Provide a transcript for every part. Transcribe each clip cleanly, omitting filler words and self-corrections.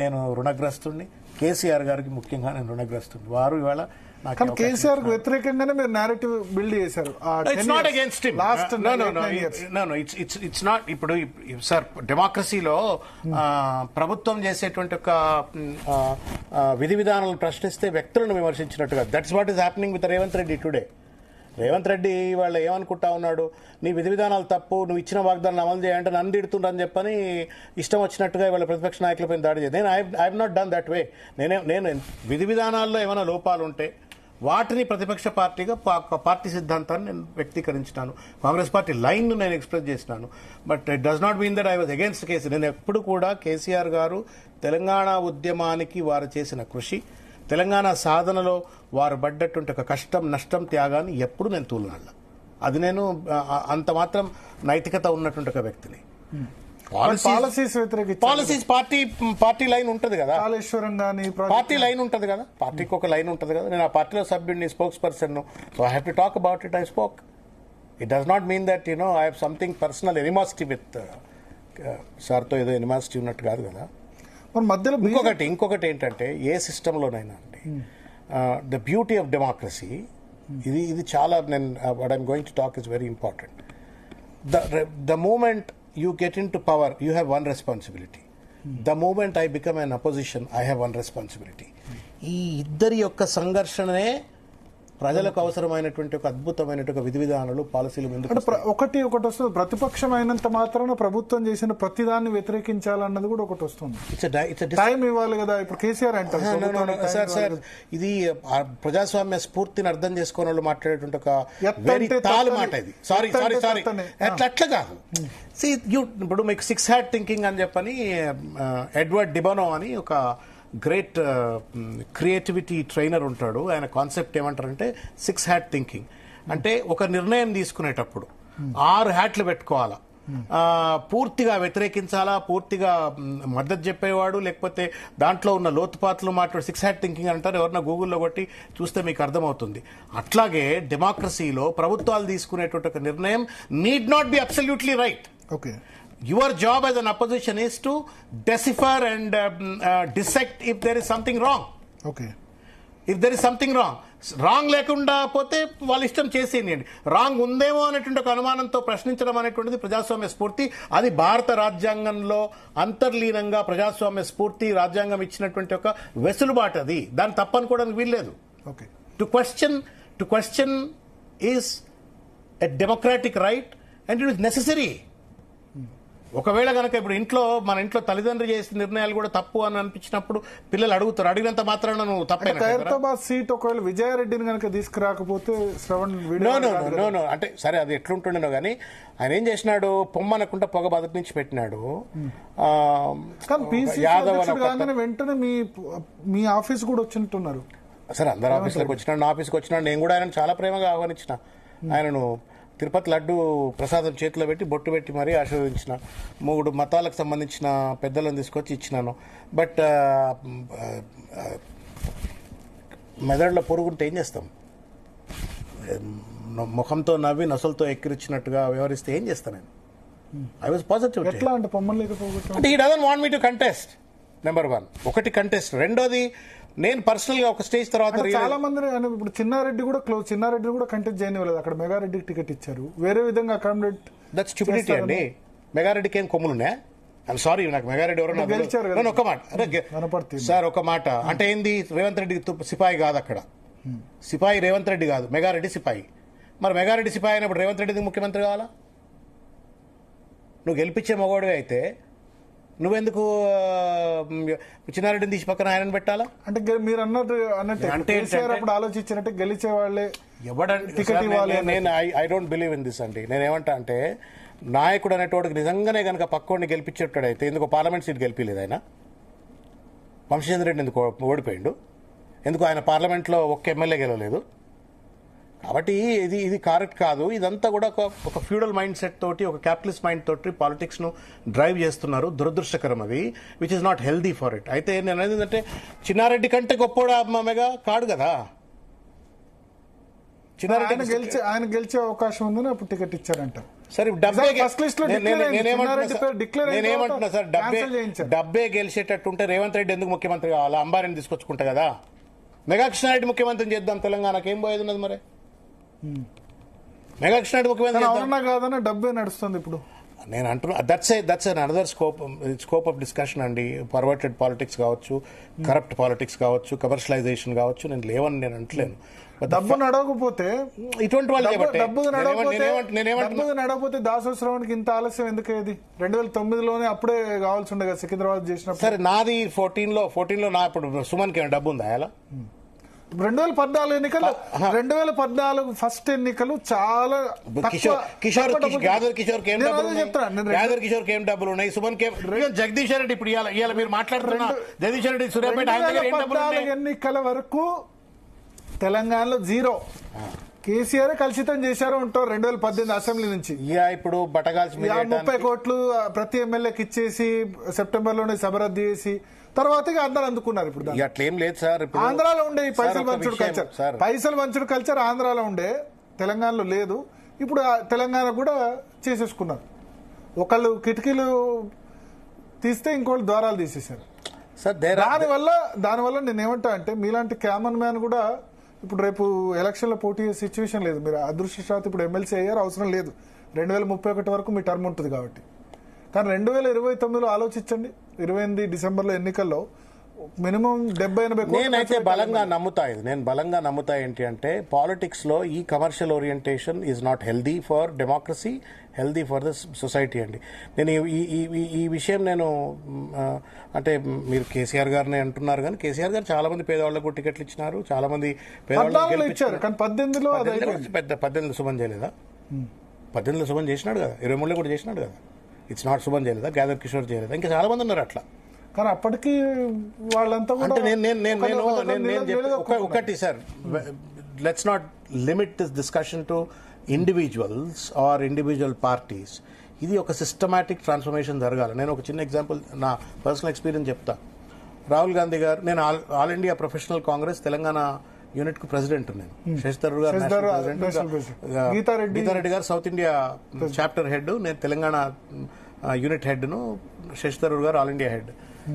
నేను రుణగ్రస్తుడిని. కేసీఆర్ గారికి ముఖ్యంగా నేను రుణగ్రస్తుడిని. వారు ఇవాళ కేసీఆర్ కు వ్యతిరేకంగానే మీరు నేరేటివ్ బిల్డ్ చేశారు. It's not against him. It's not. ఇప్పుడు సార్ డెమోక్రసీలో ప్రభుత్వం చేసేటువంటి ఒక విధి విధానాలను ప్రశ్నిస్తే వ్యక్తులను విమర్శించినట్టుగా that's what is happening with Revanth Reddy today. Revanth Reddy వాళ్ళ ఏమనుకుంటా ఉన్నాడు, నీ విధి విధానాలు తప్పు, నువ్వు ఇచ్చిన వాగ్దానాలు అమలు చేయాలంటే నన్ను తిడుతుండని చెప్పని ఇష్టం వచ్చినట్టుగా వాళ్ళ ప్రతిపక్ష నాయకులపై దాడి చేయాలి. నేను I not done that way. నేను విధి విధానాల్లో ఏమైనా లోపాలు ఉంటే వాటిని ప్రతిపక్ష పార్టీగా పార్టీ సిద్ధాంతాన్ని నేను వ్యక్తీకరించినాను. కాంగ్రెస్ పార్టీ లైన్ను నేను ఎక్స్ప్రెస్ చేసినాను. But it does not mean that I was against KCR. నేను ఎప్పుడు కూడా కేసీఆర్ గారు తెలంగాణ ఉద్యమానికి వారు చేసిన కృషి, తెలంగాణ సాధనలో వారు పడ్డటువంటి ఒక కష్టం, నష్టం, త్యాగాన్ని ఎప్పుడు నేను తూలనాళ్ళ. అది నేను అంత మాత్రం నైతికత ఉన్నటువంటి ఒక వ్యక్తిని. పాలసీస్ పార్టీ లైన్ ఉంటుంది కదా, పార్టీ లైన్ ఉంటుంది కదా, పార్టీకి ఒక లైన్ ఉంటుంది కదా. నేను ఆ పార్టీలో సభ్యుడిని, spokesperson. So I have to talk about it. I spoke. It does not mean that I have something personal animosity with సార్తో. ఏదో ఎనిమాసిటీ ఉన్నట్టు కాదు కదా. మధ్యలో ఇంకొకటి ఏంటంటే ఏ సిస్టంలోనైనా అండి, ద బ్యూటీ ఆఫ్ డెమోక్రసీ ఇది చాలా, నేను what I'm going to talk is very important. The moment you get into power, you have one responsibility. The moment I become an opposition, I have one responsibility. ఈ ఇద్దరి యొక్క సంఘర్షణనే ప్రజలకు అవసరమైనటువంటి ఒక అద్భుతమైనటువంటి విధి విధానాలు, పాలసీలు ఒకటి వస్తుంది. ప్రతిపక్షం అయినంత మాత్రాన ప్రభుత్వం చేసిన ప్రతిదాన్ని వ్యతిరేకించాలన్నది కూడా ఒకటి వస్తుంది. టైం ఇవ్వాలి కదా. ఇప్పుడు కేసీఆర్ అంటారు సార్ ఇది ప్రజాస్వామ్య స్ఫూర్తిని అర్థం చేసుకునే వాళ్ళు మాట్లాడేటువంటి ఒక వెరీ తాలు మాట ఇది. సారీ అట్లా కాదు. ఇప్పుడు మీకు 6 హ్యాట్ థింకింగ్ అని చెప్పని ఎడ్వర్డ్ డిబనో అని ఒక గ్రేట్ క్రియేటివిటీ ట్రైనర్ ఉంటాడు. ఆయన కాన్సెప్ట్ ఏమంటారంటే 6 హ్యాట్ థింకింగ్. అంటే ఒక నిర్ణయం తీసుకునేటప్పుడు 6 హ్యాట్లు పెట్టుకోవాలా. పూర్తిగా వ్యతిరేకించాలా, పూర్తిగా మద్దతు చెప్పేవాడు, లేకపోతే దాంట్లో ఉన్న లోతుపాతులు మాట్లాడు 6 హ్యాట్ థింకింగ్ అంటారు. ఎవరన్నా గూగుల్లో కొట్టి చూస్తే మీకు అర్థమవుతుంది. అట్లాగే డెమోక్రసీలో ప్రభుత్వాలు తీసుకునేటువంటి ఒక నిర్ణయం need not be absolutely right. Okay. Your job as an opposition is to decipher and dissect if there is something wrong. Okay. If there is something wrong. Wrong లేకుండా పోతే వాళ్ళ ఇష్టం చేసేయండి. రాంగ్ ఉందేమో అనేటువంటి ఒక అనుమానంతో ప్రశ్నించడం అనేటువంటిది ప్రజాస్వామ్య స్ఫూర్తి. అది భారత రాజ్యాంగంలో అంతర్లీనంగా ప్రజాస్వామ్య స్ఫూర్తి, రాజ్యాంగం ఇచ్చినటువంటి ఒక వెసులుబాటు. అది దాన్ని తప్పనుకోవడానికి వీల్లేదు. Okay. To question is a democratic right and it is necessary. ఒకవేళ కనుక ఇప్పుడు మన ఇంట్లో తల్లిదండ్రులు చేసిన నిర్ణయాలు కూడా తప్పు అని అనిపించినప్పుడు పిల్లలు అడుగుతారు. అడిగినంత మాత్రాన నువ్వు తప్పేనా? ఖైరతాబాద్ సీట్ ఒకవేళ విజయారెడ్డిని కనుక తీసుకురాకపోతే నో అంటే సరే అది ఎట్లుంటుండేనో కానీ ఆయన ఏం చేసినాడు, పొమ్మనకుండా పొగ బదటి నుంచి పెట్టినాడు. యాదవ్ వెంటనే మీ ఆఫీస్ కూడా వచ్చినట్టున్నారు. సరే అందరు ఆఫీసులకు వచ్చినాడు, నా ఆఫీస్కి వచ్చినాడు. నేను కూడా ఆయన చాలా ప్రేమగా ఆహ్వానించిన. ఆయనను తిరుపతి లడ్డు ప్రసాదం చేతిలో పెట్టి బొట్టు పెట్టి మరీ ఆశీర్వదించిన. 3 మతాలకు సంబంధించిన పెద్దలను తీసుకొచ్చి ఇచ్చినాను. బట్ మెదడులో పొరుగుంటే ఏం చేస్తాం? ముఖంతో నవ్వి నొసలతో ఎక్కిరిచ్చినట్టుగా వ్యవహరిస్తే ఏం చేస్తాను నేను? I was positive. ఎట్లా అంటే అంటే he doesn't want me to contest. Number 1 ఒకటి కంటెస్ట్. రెండోది నేను పర్సనల్ గా ఒక స్టేజ్ తర్వాత చాలా మంది ఇప్పుడు చిన్నారెడ్డి కూడా కంటెస్ట్ చేయనివ్వలేదు. అక్కడ మెగారెడ్డికి టికెట్ ఇచ్చారు. వేరే విధంగా అకామిడేట్. దట్స్ స్టూపిడిటీ అండి. మెగారెడ్డికి ఏం కొమ్ములున్నా? ఐఎమ్ సారీ, నాకు మెగారెడ్డి ఎవరో గెలిచారు. ఒక మాట సార్, ఒక మాట అంటే ఏంది? రేవంత్ రెడ్డి సిపాయి కాదు అక్కడ. సిపాయి రేవంత్ రెడ్డి కాదు, మెగారెడ్డి సిపాయి. మరి మెగారెడ్డి సిపాయి అయినప్పుడు రేవంత్ రెడ్డికి ముఖ్యమంత్రి కావాలా? నువ్వు గెలిపించే మగవాడివి అయితే నువ్వెందుకు చిన్నారెడ్డిని తీసి పక్కన ఆయన పెట్టాలా? అంటే మీరు అంటే అప్పుడు ఆలోచించినట్టే గెలిచే వాళ్ళే నేను I don't believe in this అండి. నేనేమంటా అంటే నాయకుడు అనేటోడికి నిజంగానే కనుక పక్కోడిని గెలిపించేటాడైతే ఎందుకు పార్లమెంట్ సీట్ గెలిపిలేదు ఆయన? వంశీచంద్ర రెడ్డి ఎందుకు ఓడిపోయిండు? ఎందుకు ఆయన పార్లమెంట్లో ఒక్క ఎమ్మెల్యే గెలవలేదు? కాబట్టి ఇది కరెక్ట్ కాదు. ఇదంతా కూడా ఒక ఫ్యూడల్ మైండ్ సెట్ తోటి, ఒక క్యాపిటలిస్ట్ మైండ్ తోటి పాలిటిక్స్ ను డ్రైవ్ చేస్తున్నారు. దురదృష్టకరం అది, which is not healthy for it. అయితే నేను అనేది ఏంటంటే చిన్నారెడ్డి కంటే గొప్పోడా మెగా కాడు కదా. చిన్నారెడ్డి ఆయన గెలిచే అవకాశం ఉందని అప్పుడు టికెట్ ఇచ్చారంట. సరే డబ్బే ఫస్ట్ లిస్ట్ లో నేనేమంటున్నా సార్, డబ్బే గెలిచేటట్టు ఉంటే రేవంత్ రెడ్డి ఎందుకు ముఖ్యమంత్రి కావాలా? అంబారీని తీసుకొచ్చుకుంటా కదా, మెగా కృష్ణారెడ్డి ముఖ్యమంత్రిని చేద్దాం, తెలంగాణకి ఏం పోయేది ఉన్నది మరి? మెగా కృష్ణారెడ్డి ముఖ్యమంత్రి అవునా కాదన్నా డబ్బే నడుస్తుంది ఇప్పుడు. నేను అంటున్నా that's an another scope of discussion అండి. పర్వర్టెడ్ పాలిటిక్స్ కావచ్చు, కరప్ట్ పాలిటిక్స్ కావచ్చు, కమర్షియలైజేషన్ కావచ్చు, నేను లేవని నేను అంటలేను. డబ్బు నడవకపోతే ఇటువంటి వాళ్ళు డబ్బు నడవకపోతే దాసోత్సవానికి ఇంత ఆలస్యం ఎందుకయ్యేది? 2009లోనే అప్పుడే కావాల్సి ఉండే కదా సికింద్రాబాద్ చేసినప్పుడు. సరే నాది 14లో నా ఇప్పుడు సుమన్కి ఏమైనా డబ్బు ఉందా? అలా 2014 ఎన్నికలు 2014 ఫస్ట్ ఎన్నికలు చాలా గ్యాదర్ కిషోర్ ఏం డబ్బులు ఉన్నాయి, సుమన్ జగదీష్ రెడ్డి ఇప్పుడు ఇవాళ మీరు మాట్లాడుతున్నా జగదీష్ రెడ్డి సూర్యాపేట ఎన్నికల వరకు తెలంగాణలో జీరో. కేసీఆర్ కలుషితం చేశారు ఉంటారు 2018 అసెంబ్లీ నుంచి. ఇప్పుడు బటగాల్సి 30 కోట్లు ప్రతి ఎమ్మెల్యేకి ఇచ్చేసి సెప్టెంబర్లోనే సభ రద్దు చేసి తర్వాత అందరూ అందుకున్నారు. ఇప్పుడు అట్లేం లేదు సార్, ఆంధ్రాలో ఉండే ఈ పైసలు పంచుడు కల్చర్ ఆంధ్రాలో ఉండే, తెలంగాణలో లేదు. ఇప్పుడు తెలంగాణ కూడా చేసేసుకున్నారు. ఒకళ్ళు కిటికీలు తీస్తే ఇంకోళ్ళు ద్వారాలు తీసేశారు. దానివల్ల నేనేమంటా అంటే మీలాంటి కామన్ మ్యాన్ కూడా ఇప్పుడు రేపు ఎలక్షన్ లో పోటీ చేసే సిచ్యువేషన్ లేదు. మీరు అదృష్టశాత్తు ఇప్పుడు ఎమ్మెల్సీ అయ్యారు, అవసరం లేదు. 2031 వరకు మీ టర్మ్ ఉంటుంది కాబట్టి. కానీ 2029లో ఆలోచించండి, 28 డిసెంబర్లో ఎన్నికల్లో మినిమం 70-80 నేనైతే బలంగా నమ్ముతా ఏంటి అంటే పాలిటిక్స్ లో ఈ commercial orientation is not healthy for democracy, healthy for the society అండి. నేను ఈ విషయం అంటే మీరు కేసీఆర్ గారిని అంటున్నారు, కానీ కేసీఆర్ గారు చాలా మంది పేదవాళ్లకు టికెట్లు ఇచ్చినారు, చాలా మంది పేదవాళ్ళకి ఇచ్చారు. కానీ 18లో పెద్ద 18 సుమన్ చేయలేదా? 18లో సుమన్ చేసినాడు కదా, 23లో కూడా చేసినాడు కదా. ఇట్స్ నాట్ సుమన్ చేయలేదా, గ్యాదర్ కిషోర్ చేయలేదా, ఇంకా చాలా మంది ఉన్నారు అట్లా. కానీ అప్పటికి వాళ్ళంతా ఒకటి sir, let's not limit this discussion to individuals or individual parties. ఇది ఒక సిస్టమాటిక్ ట్రాన్స్ఫర్మేషన్ జరగాలి. నేను ఒక చిన్న ఎగ్జాంపుల్ నా పర్సనల్ ఎక్స్పీరియన్స్ చెప్తా. రాహుల్ గాంధీ గారు, నేను all India professional Congress Telangana unit కు ప్రెసిడెంట్. నేను శశి థరూర్ గారు గీతారెడ్డి గారు సౌత్ ఇండియా చాప్టర్ హెడ్, నేను తెలంగాణ యూనిట్ హెడ్ ను, శశి థరూర్ గారు all India head.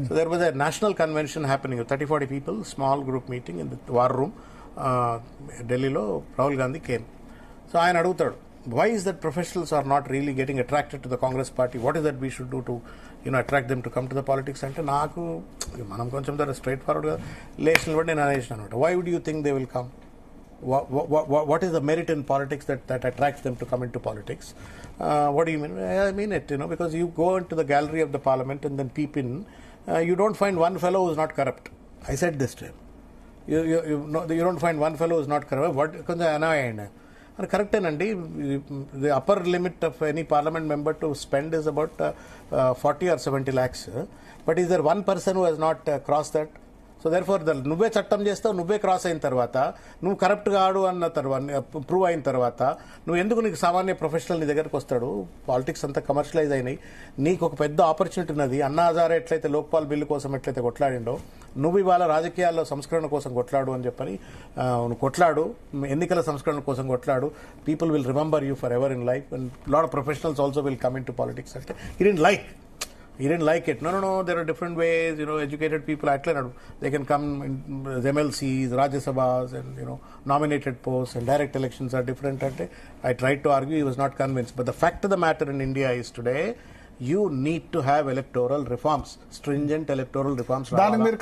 So there was a national convention happening, 30-40 people, small group meeting in the war room ఢిల్లీలో. రాహుల్ గాంధీ కేమ్. సో ఆయన అడుగుతాడు, why is that professionals are not really getting attracted to the Congress party? What is that we should do to attract them to come to the politics? అంటే నాకు మనం కొంచెం straight forward గా లేచిన బట్టి నేను అనేసిన అనమాట. Why would you think they will come? What is the merit in politics that attracts them to come into politics? What do you mean? I mean it, because you go into the gallery of the parliament and then peep in, you don't find one fellow who is not corrupt. I said this to him. You don't find one fellow who is not corrupt. What కొంచెం అనాయన అని కరెక్టేనండి. The upper limit of any parliament member to spend is about 40 or 70 lakhs. But is there one person who has not cross that? So therefore నువ్వే చట్టం చేస్తావు, నువ్వే cross అయిన తర్వాత, నువ్వు కరప్ట్ కాడు అన్న తర్వాత ప్రూవ్ అయిన తర్వాత నువ్వు ఎందుకు నీకు సామాన్య ప్రొఫెషనల్ నీ దగ్గరకు వస్తాడు? పాలిటిక్స్ అంతా కమర్షియలైజ్ అయినాయి. నీకు ఒక పెద్ద ఆపర్చునిటీ ఉన్నది. అన్నా హజారే ఎట్లయితే లోక్పాల్ బిల్లు కోసం ఎట్లయితే కొట్లాడిండో, నువ్వు ఇవాళ రాజకీయాల్లో సంస్కరణ కోసం కొట్లాడు అని చెప్పని నువ్వు కొట్లాడు, ఎన్నికల సంస్కరణ కోసం కొట్లాడు. People will remember you for ever in life and lot of professionals also will come in to politics. అంటే he didn't like it. No, there are different ways. Educated people they can come in MLCs, Rajya Sabhas, and nominated posts, and direct elections are different. I tried to argue, he was not convinced. But the fact of the matter in India is today, you need to have electoral reforms, stringent electoral reforms.